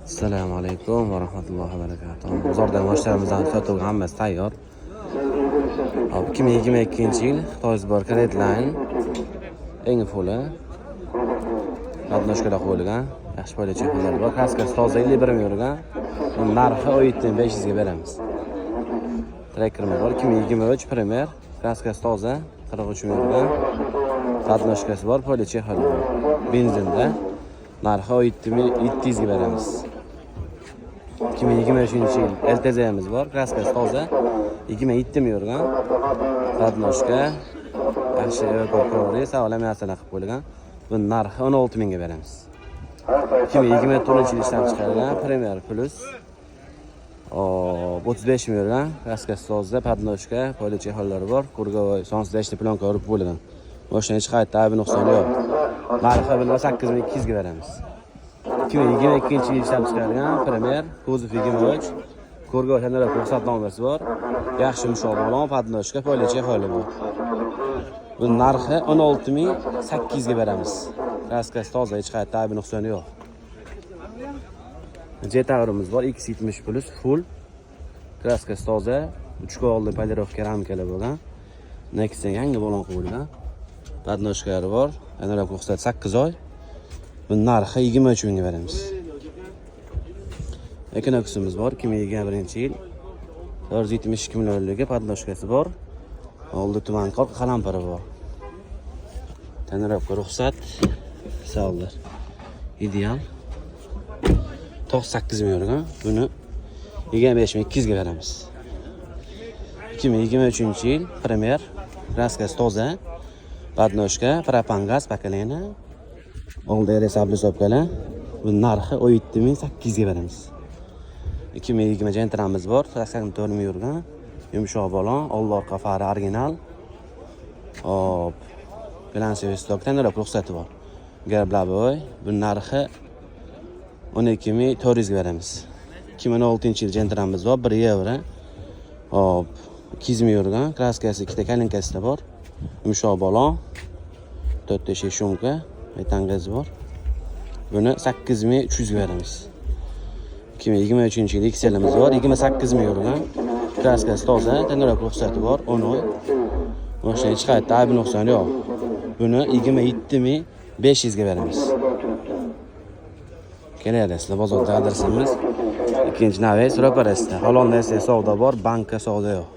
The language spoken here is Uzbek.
Assalomu alaykum va rahmatullohi va barakatuh. Bozordan mashtarimizdan sotuvga hammasi tayyor. 2022-yil Xitoy Redline eng full qatnashkada qo'yilgan. Yaxshi bo'lib chehralar bor. Kaskasi toza 51 ming yurgan. Narxi 17.500 ga beramiz. Trekkerimiz bor 2023 Premier. Kaskasi toza 43 ming yurgan. Qatnashkasi bor, poli chehralar bor. Benzinda narxi 17.700 ga beramiz. 2023-yil LTZ'miz bor, kraskasi toza 27 ming yurgan. Qatnashga yaxshi evakuatsiya sog'lamayasini qilib qo'yilgan. Bu narxi 16 ming ga beramiz. 2024-yil ishlab chiqarilgan Premier Plus 35 ming yurgan. Kraskasi toza, qatnashga politsiya hollari bor. Kurgovoy sonsidashli planka urib qo'yilgan. Mashina hech qayerda aybi nuqsoni yo'q. Narxi bilan 8200 ga beramiz. 2022-yil ishlab chiqarilgan Premier kuzov 23 Kurgovoy tanlab ruxsatnomasi bor. Yaxshi yumshoq balon, qatnashga politsiya holi bor. Bu narxi 16800 ga beramiz. Kraskasi toza, hech qayerda aybi nuqsoni yo'q. Jetavrimiz bor, X70 Plus full. Kraskasi toza, 3 qo'lli polirovka ramkalar bo'lgan. Next'ga yangi balon qo'yilgan. Qatnashkari bor. Tanlab ruxsat 8 oy. Bu narxi 23 mingga beramiz. Ekonoksimiz bor 2021-yil 472 millionligi qatnashkasi bor. Oldi tuman qoq qalampiri bor. Tanirabga ruxsat sog'lar. Ideal. 98 ming yurgan. Buni 25200 ga beramiz. 2023-yil Premier kraskasi toza. Qatnashga propan gaz pakalena. Oldi resabli sopkalar. Bu narxi 17800 ga beramiz. 2020 Gentramiz bor, 84 ming yurgan. Yumshoq balon, old orqa fari original. Hop. Bilansiy stokdan ruxsati bor. Garblaboy, bu narxi 12400 ga beramiz. 2016-yil Gentramiz bor, 1 yevro. Hop. 200 ming yurgan, kraskasi ikkita kalinkasida bor. Yumshoq balon, 4 teshik shumka. Metangaz bor. Buni 8300 ga beramiz. 2023-yil XL'imiz bor, 28 ming yurgan. Kraskasi toza, tanlab ruxsati bor, 10 oy. Mashina hech qayerda aybi nuqsoni yo'q. Buni 27500 ga beramiz. Kelayapsizlar bozorda adresimiz. Ikkinchi navbat Roparasda. Holanda esa savdo bor, bankka savdo yo'q.